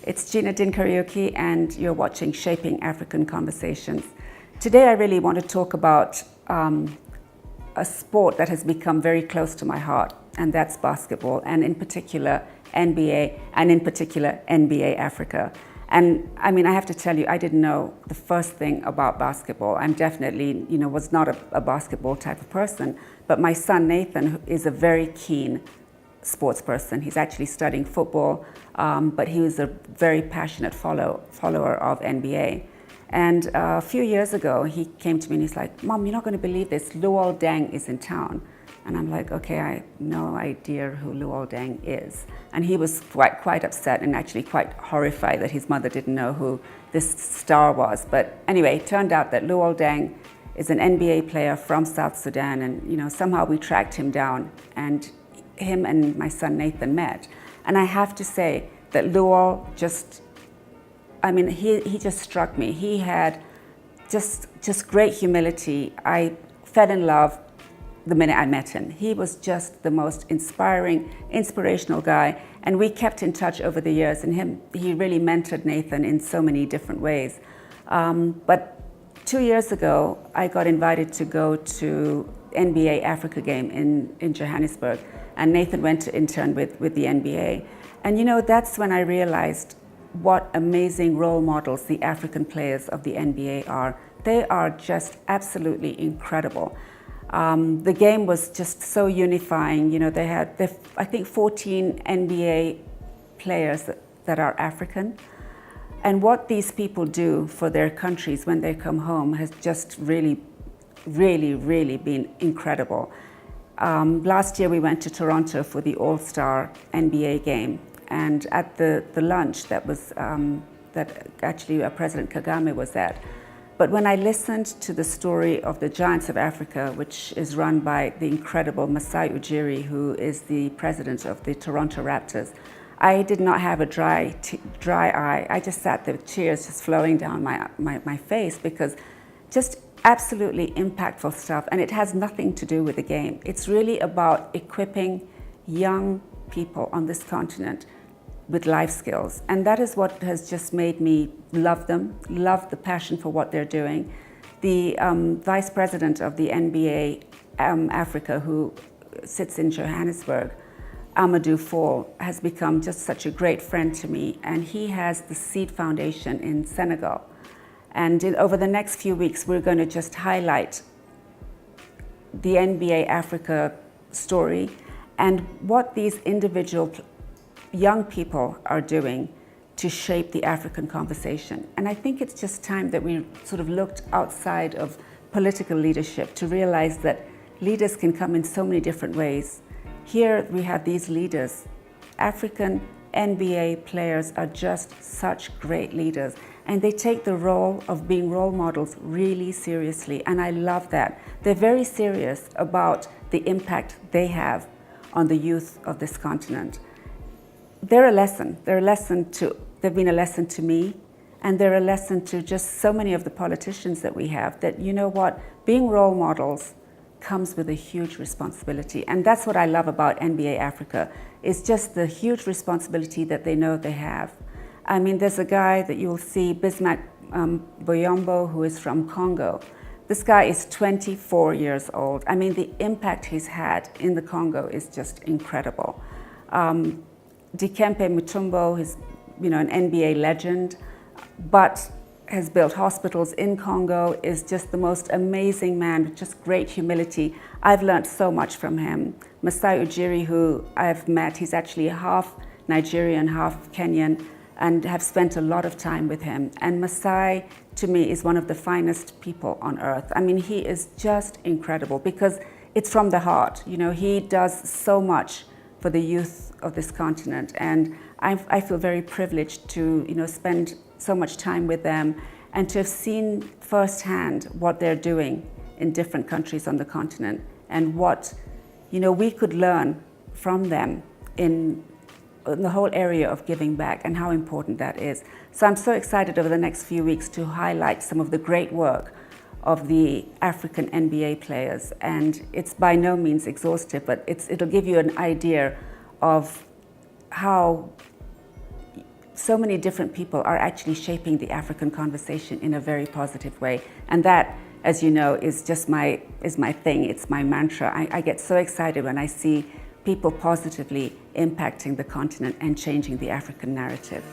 It's Gina Din-Kariuki, and you're watching Shaping African Conversations. Today I really want to talk about a sport that has become very close to my heart, and that's basketball, and in particular NBA, and in particular NBA Africa. And I mean, I have to tell you, I didn't know the first thing about basketball. I'm definitely, was not a basketball type of person, but my son Nathan is a very keen sports person. He's actually studying football, but he was a very passionate follower of NBA. And a few years ago, he came to me and he's like, "Mom, you're not going to believe this, Luol Deng is in town." And I'm like, okay, I have no idea who Luol Deng is. And he was quite upset and actually quite horrified that his mother didn't know who this star was. But anyway, it turned out that Luol Deng is an NBA player from South Sudan, and somehow we tracked him down, and him and my son Nathan met. And I have to say that Luol he just struck me. He had just great humility. I fell in love the minute I met him. He was just the most inspirational guy, and we kept in touch over the years, and he really mentored Nathan in so many different ways. But 2 years ago, I got invited to go to NBA Africa game in Johannesburg, and Nathan went to intern with the NBA. And that's when I realized what amazing role models the African players of the NBA are. They are just absolutely incredible. The game was just so unifying. They had, I think, 14 NBA players that are African. And what these people do for their countries when they come home has just really been incredible. Last year we went to Toronto for the All-Star NBA game. And at the lunch that actually President Kagame was at. But when I listened to the story of the Giants of Africa, which is run by the incredible Masai Ujiri, who is the president of the Toronto Raptors, I did not have a dry eye. I just sat there with tears just flowing down my face, because just absolutely impactful stuff. And it has nothing to do with the game. It's really about equipping young people on this continent with life skills. And that is what has just made me love them, love the passion for what they're doing. The vice president of the NBA Africa, who sits in Johannesburg, Amadou Fall, has become just such a great friend to me. And he has the Seed Foundation in Senegal. And over the next few weeks, we're going to just highlight the NBA Africa story and what these individual young people are doing to shape the African conversation. And I think it's just time that we sort of looked outside of political leadership to realize that leaders can come in so many different ways. Here we have these leaders. African NBA players are just such great leaders, and they take the role of being role models really seriously, and I love that. They're very serious about the impact they have on the youth of this continent. They're a lesson. They've been a lesson to me, and they're a lesson to just so many of the politicians that we have, that being role models comes with a huge responsibility. And that's what I love about NBA Africa, is just the huge responsibility that they know they have. I mean, there's a guy that you'll see, Bismack Boyombo, who is from Congo. This guy is 24 years old. I mean, the impact he's had in the Congo is just incredible. Dikembe Mutombo is, an NBA legend, but has built hospitals in Congo, is just the most amazing man with just great humility. I've learned so much from him. Masai Ujiri, who I've met, he's actually half Nigerian, half Kenyan, and have spent a lot of time with him. And Masai, to me, is one of the finest people on earth. I mean, he is just incredible, because it's from the heart. He does so much for the youth of this continent, and I feel very privileged to spend so much time with them and to have seen firsthand what they're doing in different countries on the continent, and what we could learn from them in the whole area of giving back, and how important that is. So I'm so excited over the next few weeks to highlight some of the great work of the African NBA players. And it's by no means exhaustive, but it'll give you an idea of how so many different people are actually shaping the African conversation in a very positive way. And that, as you know, is just my thing. It's my mantra. I get so excited when I see people positively impacting the continent and changing the African narrative.